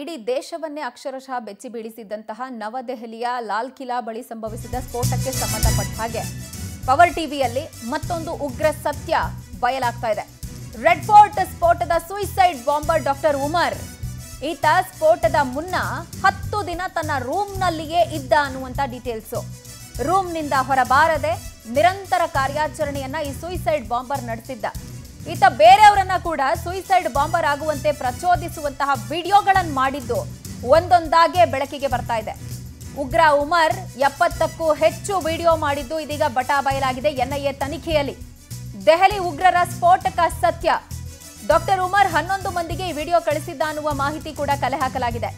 ಇಡೀ ದೇಶವನ್ನೇ ಅಕ್ಷರಶಃ ಬೆಚ್ಚಿ ಬೀಳಿಸಿದ್ದಂತಹ ನವದೆಹಲಿಯ ಲಾಲ್ ಕಿಲಾ ಬಳಿ ಸಂಭವಿಸಿದ ಸ್ಫೋಟಕ್ಕೆ ಸಂಬಂಧಪಟ್ಟ ಹಾಗೆ ಪವರ್ ಟಿವಿಯಲ್ಲಿ ಮತ್ತೊಂದು ಉಗ್ರ ಸತ್ಯ ಬಯಲಾಗ್ತಾ ಇದೆ. ರೆಡ್ ಫೋರ್ಟ್ ಸ್ಫೋಟದ ಸೂಯಿಸೈಡ್ ಬಾಂಬರ್ ಡಾಕ್ಟರ್ ಉಮರ್ ಈತ ಸ್ಫೋಟದ ಮುನ್ನ 10 ದಿನ ತನ್ನ ರೂಮ್ನಲ್ಲಿಯೇ ಇದ್ದ ಅನ್ನುವಂತ ಡೀಟೇಲ್ಸ್. ರೂಮ್ನಿಂದ ಹೊರಬಾರದೆ ನಿರಂತರ ಕಾರ್ಯಾಚರಣೆಯನ್ನ ಈ ಸೂಯಿಸೈಡ್ ಬಾಂಬರ್ ನಡೆಸಿದ್ದ. ಈತ ಬೇರೆಯವರನ್ನ ಕೂಡ ಸೂಯಿಸೈಡ್ ಬಾಂಬರ್ ಆಗುವಂತೆ ಪ್ರಚೋದಿಸುವಂತಹ ವಿಡಿಯೋಗಳನ್ನು ಮಾಡಿದ್ದು ಒಂದೊಂದಾಗೆ ಬೆಳಕಿಗೆ ಬರ್ತಾ ಇದೆ. ಉಗ್ರ ಉಮರ್ 70ಕ್ಕೂ ಹೆಚ್ಚು ವಿಡಿಯೋ ಮಾಡಿದ್ದು ಇದೀಗ ಬಟಾ ಬಯಲಾಗಿದೆ ಎನ್ಐಎ ತನಿಖೆಯಲ್ಲಿ. ದೆಹಲಿ ಉಗ್ರರ ಸ್ಫೋಟಕ ಸತ್ಯ. ಡಾಕ್ಟರ್ ಉಮರ್ 11 ಮಂದಿಗೆ ಈ ವಿಡಿಯೋ ಕಳಿಸಿದ್ದ ಅನ್ನುವ ಮಾಹಿತಿ ಕೂಡ ಕಲೆ ಹಾಕಲಾಗಿದೆ.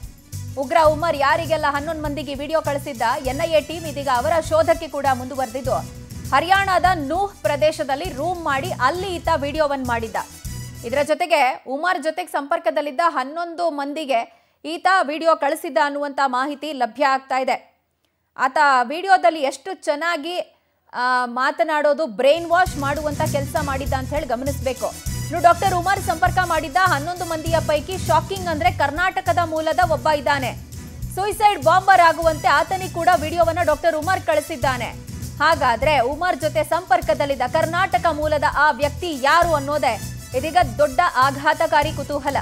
ಉಗ್ರ ಉಮರ್ ಯಾರಿಗೆಲ್ಲ 11 ಮಂದಿಗೆ ವಿಡಿಯೋ ಕಳಿಸಿದ್ದ, ಎನ್ಐಎ ಟೀಮ್ ಇದೀಗ ಅವರ ಶೋಧಕ್ಕೆ ಕೂಡ ಮುಂದುವರೆದಿದ್ದು ಹರಿಯಾಣದ ನೂಹ್ ಪ್ರದೇಶದಲ್ಲಿ ರೂಮ್ ಮಾಡಿ ಅಲ್ಲಿ ಈತ ವಿಡಿಯೋವನ್ನು ಮಾಡಿದ್ದ. ಇದರ ಜೊತೆಗೆ ಉಮರ್ ಜೊತೆಗೆ ಸಂಪರ್ಕದಲ್ಲಿದ್ದ 11 ಮಂದಿಗೆ ಈತ ವಿಡಿಯೋ ಕಳಿಸಿದ್ದ ಅನ್ನುವಂಥ ಮಾಹಿತಿ ಲಭ್ಯ ಆಗ್ತಾ ಇದೆ. ಆತ ವಿಡಿಯೋದಲ್ಲಿ ಎಷ್ಟು ಚೆನ್ನಾಗಿ ಮಾತನಾಡೋದು, ಬ್ರೈನ್ ವಾಶ್ ಮಾಡುವಂಥ ಕೆಲಸ ಮಾಡಿದ್ದ ಅಂತ ಹೇಳಿ ಗಮನಿಸಬೇಕು. ಇನ್ನು ಡಾಕ್ಟರ್ ಉಮರ್ ಸಂಪರ್ಕ ಮಾಡಿದ್ದ 11 ಮಂದಿಯ ಪೈಕಿ ಶಾಕಿಂಗ್ ಅಂದ್ರೆ ಕರ್ನಾಟಕದ ಮೂಲದ ಒಬ್ಬ ಇದ್ದಾನೆ. ಸೂಯಿಸೈಡ್ ಬಾಂಬರ್ ಆಗುವಂತೆ ಆತನಿಗೆ ಕೂಡ ವಿಡಿಯೋವನ್ನ ಡಾಕ್ಟರ್ ಉಮರ್ ಕಳಿಸಿದ್ದಾನೆ. ಹಾಗಾದ್ರೆ ಉಮರ್ ಜೊತೆ ಸಂಪರ್ಕದಲ್ಲಿದ್ದ ಕರ್ನಾಟಕ ಮೂಲದ ಆ ವ್ಯಕ್ತಿ ಯಾರು ಅನ್ನೋದೇ ಇದೀಗ ದೊಡ್ಡ ಆಘಾತಕಾರಿ ಕುತೂಹಲ.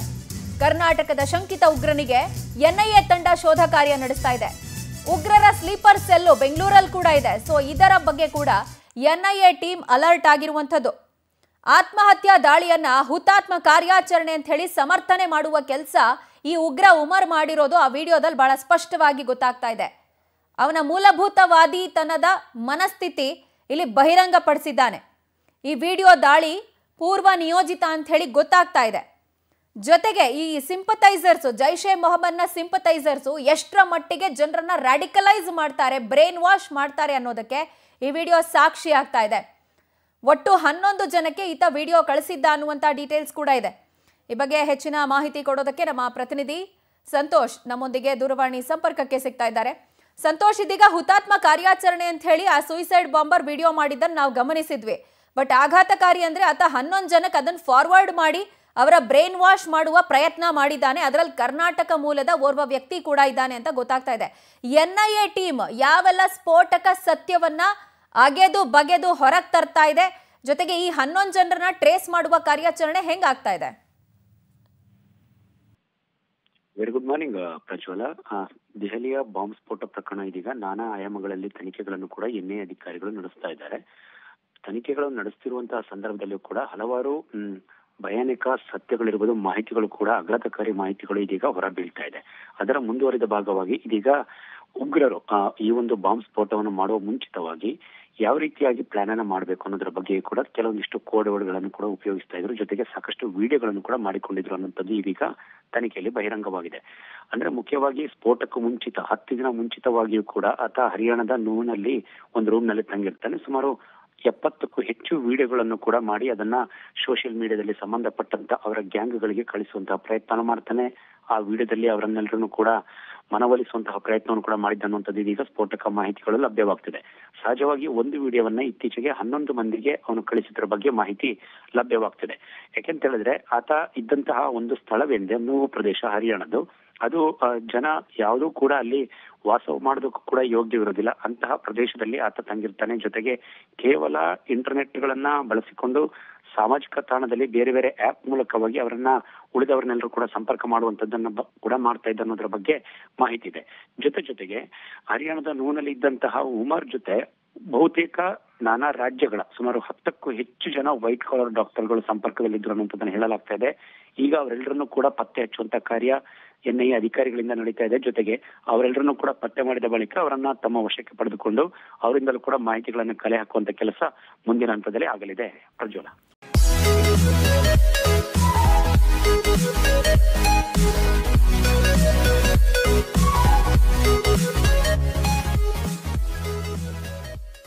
ಕರ್ನಾಟಕದ ಶಂಕಿತ ಉಗ್ರನಿಗೆ ಎನ್ಐಎ ತಂಡ ಶೋಧ ಕಾರ್ಯ ನಡೆಸ್ತಾ ಇದೆ. ಉಗ್ರರ ಸ್ಲೀಪರ್ ಸೆಲ್ಲು ಬೆಂಗಳೂರಲ್ಲಿ ಕೂಡ ಇದೆ. ಸೊ ಇದರ ಬಗ್ಗೆ ಕೂಡ ಎನ್ಐಎ ಟೀಮ್ ಅಲರ್ಟ್ ಆಗಿರುವಂಥದ್ದು. ಆತ್ಮಹತ್ಯಾ ದಾಳಿಯನ್ನ ಹುತಾತ್ಮ ಕಾರ್ಯಾಚರಣೆ ಅಂತ ಹೇಳಿ ಸಮರ್ಥನೆ ಮಾಡುವ ಕೆಲಸ ಈ ಉಗ್ರ ಉಮರ್ ಮಾಡಿರೋದು ಆ ವಿಡಿಯೋದಲ್ಲಿ ಬಹಳ ಸ್ಪಷ್ಟವಾಗಿ ಗೊತ್ತಾಗ್ತಾ ಇದೆ. ಅವನ ಮೂಲಭೂತವಾದಿತನದ ಮನಸ್ಥಿತಿ ಇಲ್ಲಿ ಬಹಿರಂಗಪಡಿಸಿದ್ದಾನೆ. ಈ ವಿಡಿಯೋ ದಾಳಿ ಪೂರ್ವ ನಿಯೋಜಿತ ಅಂತ ಹೇಳಿ ಗೊತ್ತಾಗ್ತಾ ಇದೆ. ಜೊತೆಗೆ ಈ ಸಿಂಪಥೈಸರ್ಸ್, ಜೈಷೆ ಮೊಹಮ್ಮದ್ನ ಸಿಂಪಥೈಸರ್ಸ್ ಎಷ್ಟರ ಮಟ್ಟಿಗೆ ಜನರನ್ನ ರ್ಯಾಡಿಕಲೈಸ್ ಮಾಡ್ತಾರೆ, ಬ್ರೈನ್ ವಾಶ್ ಮಾಡ್ತಾರೆ ಅನ್ನೋದಕ್ಕೆ ಈ ವಿಡಿಯೋ ಸಾಕ್ಷಿ ಆಗ್ತಾ ಇದೆ. ಒಟ್ಟು 11 ಜನಕ್ಕೆ ಈತ ವಿಡಿಯೋ ಕಳಿಸಿದ್ದ ಅನ್ನುವಂಥ ಡೀಟೇಲ್ಸ್ ಕೂಡ ಇದೆ. ಈ ಬಗ್ಗೆ ಹೆಚ್ಚಿನ ಮಾಹಿತಿ ಕೊಡೋದಕ್ಕೆ ನಮ್ಮ ಪ್ರತಿನಿಧಿ ಸಂತೋಷ್ ನಮ್ಮೊಂದಿಗೆ ದೂರವಾಣಿ ಸಂಪರ್ಕಕ್ಕೆ ಸಿಗ್ತಾ ಇದ್ದಾರೆ. ಸಂತೋಷ್, ಇದೀಗ ಹುತಾತ್ಮ ಕಾರ್ಯಾಚರಣೆ ಅಂತ ಹೇಳಿ ಆ ಸೂಯಿಸೈಡ್ ಬಾಂಬರ್ ವಿಡಿಯೋ ಮಾಡಿದ್ದನ್ನು ನಾವು ಗಮನಿಸಿದ್ವಿ. ಬಟ್ ಆಘಾತಕಾರಿ ಅಂದ್ರೆ ಆತ 11 ಜನಕ್ಕೆ ಅದನ್ನು ಫಾರ್ವರ್ಡ್ ಮಾಡಿ ಅವರ ಬ್ರೈನ್ ವಾಶ್ ಮಾಡುವ ಪ್ರಯತ್ನ ಮಾಡಿದ್ದಾನೆ. ಅದರಲ್ಲಿ ಕರ್ನಾಟಕ ಮೂಲದ ಓರ್ವ ವ್ಯಕ್ತಿ ಕೂಡ ಇದ್ದಾನೆ ಅಂತ ಗೊತ್ತಾಗ್ತಾ ಇದೆ. ಎನ್ಐಎ ಟೀಮ್ ಯಾವೆಲ್ಲ ಸ್ಫೋಟಕ ಸತ್ಯವನ್ನ ಅಗೆದು ಬಗೆದು ಹೊರಗೆ ತರ್ತಾ ಇದೆ, ಜೊತೆಗೆ ಈ 11 ಜನರನ್ನ ಟ್ರೇಸ್ ಮಾಡುವ ಕಾರ್ಯಾಚರಣೆ ಹೆಂಗಾಗ್ತಾ ಇದೆ? ವೆರಿ ಗುಡ್ ಮಾರ್ನಿಂಗ್ ಪ್ರಜ್ವಲ. ದೆಹಲಿಯ ಬಾಂಬ್ ಸ್ಫೋಟ ಪ್ರಕರಣ ಇದೀಗ ನಾನಾ ಆಯಾಮಗಳಲ್ಲಿ ತನಿಖೆಗಳನ್ನು ಕೂಡ ಎನ್ಐಎ ಅಧಿಕಾರಿಗಳು ನಡೆಸ್ತಾ ಇದ್ದಾರೆ. ತನಿಖೆಗಳನ್ನು ನಡೆಸ್ತಿರುವಂತಹ ಸಂದರ್ಭದಲ್ಲೂ ಕೂಡ ಹಲವಾರು ಭಯಾನಕ ಸತ್ಯಗಳಿರ್ಬೋದು, ಮಾಹಿತಿಗಳು ಕೂಡ ಆಘಾತಕಾರಿ ಮಾಹಿತಿಗಳು ಇದೀಗ ಹೊರ ಬೀಳ್ತಾ ಇದೆ. ಅದರ ಮುಂದುವರಿದ ಭಾಗವಾಗಿ ಇದೀಗ ಉಗ್ರರು ಈ ಒಂದು ಬಾಂಬ್ ಸ್ಫೋಟವನ್ನು ಮಾಡುವ ಮುಂಚಿತವಾಗಿ ಯಾವ ರೀತಿಯಾಗಿ ಪ್ಲಾನ್ ಅನ್ನ ಮಾಡಬೇಕು ಅನ್ನೋದ್ರ ಬಗ್ಗೆ ಕೂಡ ಕೆಲವೊಂದಿಷ್ಟು ಕೋಡ್ ವರ್ಡ್ಗಳನ್ನು ಕೂಡ ಉಪಯೋಗಿಸ್ತಾ ಇದ್ರು. ಜೊತೆಗೆ ಸಾಕಷ್ಟು ವಿಡಿಯೋಗಳನ್ನು ಕೂಡ ಮಾಡಿಕೊಂಡಿದ್ರು ಅನ್ನೋಂಥದ್ದು ಇದೀಗ ತನಿಖೆಯಲ್ಲಿ ಬಹಿರಂಗವಾಗಿದೆ. ಅಂದ್ರೆ ಮುಖ್ಯವಾಗಿ ಸ್ಫೋಟಕ್ಕೂ ಮುಂಚಿತ 10 ದಿನ ಮುಂಚಿತವಾಗಿಯೂ ಕೂಡ ಆತ ಹರಿಯಾಣದ ನೂನಲ್ಲಿ ಒಂದು ರೂಮ್ ನಲ್ಲಿ ತಂಗಿರ್ತಾನೆ. ಸುಮಾರು 70ಕ್ಕೂ ಹೆಚ್ಚು ವಿಡಿಯೋಗಳನ್ನು ಕೂಡ ಮಾಡಿ ಅದನ್ನ ಸೋಷಿಯಲ್ ಮೀಡಿಯಾದಲ್ಲಿ ಸಂಬಂಧಪಟ್ಟಂತ ಅವರ ಗ್ಯಾಂಗ್ಗಳಿಗೆ ಕಳಿಸುವಂತಹ ಪ್ರಯತ್ನ ಮಾಡ್ತಾನೆ. ಆ ವಿಡಿಯೋದಲ್ಲಿ ಅವರನ್ನೆಲ್ಲರನ್ನು ಕೂಡ ಮನವೊಲಿಸುವಂತಹ ಪ್ರಯತ್ನವನ್ನು ಕೂಡ ಮಾಡಿದ್ದನ್ನುವಂಥದ್ದು ಇದೀಗ ಸ್ಫೋಟಕ ಮಾಹಿತಿಗಳು ಲಭ್ಯವಾಗ್ತಿದೆ. ಸಹಜವಾಗಿ ಒಂದು ವಿಡಿಯೋವನ್ನ ಇತ್ತೀಚೆಗೆ 11 ಮಂದಿಗೆ ಅವನು ಕಳಿಸಿದ್ರ ಬಗ್ಗೆ ಮಾಹಿತಿ ಲಭ್ಯವಾಗ್ತಿದೆ. ಯಾಕೆಂತ ಹೇಳಿದ್ರೆ ಆತ ಇದ್ದಂತಹ ಒಂದು ಸ್ಥಳವೆಂದ್ರೆ ನೂಹ್ ಪ್ರದೇಶ ಹರಿಯಾಣದ್ದು. ಅದು ಜನ ಯಾವುದೂ ಕೂಡ ಅಲ್ಲಿ ವಾಸ ಮಾಡೋದಕ್ಕೂ ಕೂಡ ಯೋಗ್ಯವಿರೋದಿಲ್ಲ. ಅಂತಹ ಪ್ರದೇಶದಲ್ಲಿ ಆತ ತಂಗಿರ್ತಾನೆ. ಜೊತೆಗೆ ಕೇವಲ ಇಂಟರ್ನೆಟ್ ಗಳನ್ನ ಬಳಸಿಕೊಂಡು ಸಾಮಾಜಿಕ ತಾಣದಲ್ಲಿ ಬೇರೆ ಬೇರೆ ಆಪ್ ಮೂಲಕವಾಗಿ ಅವರನ್ನ ಉಳಿದವರನ್ನೆಲ್ಲರೂ ಕೂಡ ಸಂಪರ್ಕ ಮಾಡುವಂತದ್ದನ್ನ ಕೂಡ ಮಾಡ್ತಾ ಇದ್ದ ಅನ್ನೋದ್ರ ಬಗ್ಗೆ ಮಾಹಿತಿ ಇದೆ. ಜೊತೆಗೆ ಹರಿಯಾಣದ ನೂನಲ್ಲಿ ಇದ್ದಂತಹ ಉಮರ್ ಜೊತೆ ಬಹುತೇಕ ನಾನಾ ರಾಜ್ಯಗಳ ಸುಮಾರು 10ಕ್ಕೂ ಹೆಚ್ಚು ಜನ ವೈಟ್ ಕಾಲರ್ ಡಾಕ್ಟರ್ಗಳು ಸಂಪರ್ಕದಲ್ಲಿದ್ರು ಅನ್ನೋದನ್ನ ಹೇಳಲಾಗ್ತಾ ಇದೆ. ಈಗ ಅವರೆಲ್ಲರನ್ನೂ ಕೂಡ ಪತ್ತೆ ಹಚ್ಚುವಂತ ಕಾರ್ಯ ಎನ್ಐಎ ಅಧಿಕಾರಿಗಳಿಂದ ನಡೀತಾ ಇದೆ. ಜೊತೆಗೆ ಅವರೆಲ್ಲರನ್ನೂ ಕೂಡ ಪತ್ತೆ ಮಾಡಿದ ಬಳಿಕ ಅವರನ್ನ ತಮ್ಮ ವಶಕ್ಕೆ ಪಡೆದುಕೊಂಡು ಅವರಿಂದಲೂ ಕೂಡ ಮಾಹಿತಿಗಳನ್ನು ಕಲೆ ಹಾಕುವಂತ ಕೆಲಸ ಮುಂದಿನ ಹಂತದಲ್ಲಿ ಆಗಲಿದೆ. ಪ್ರಜ್ವಲ.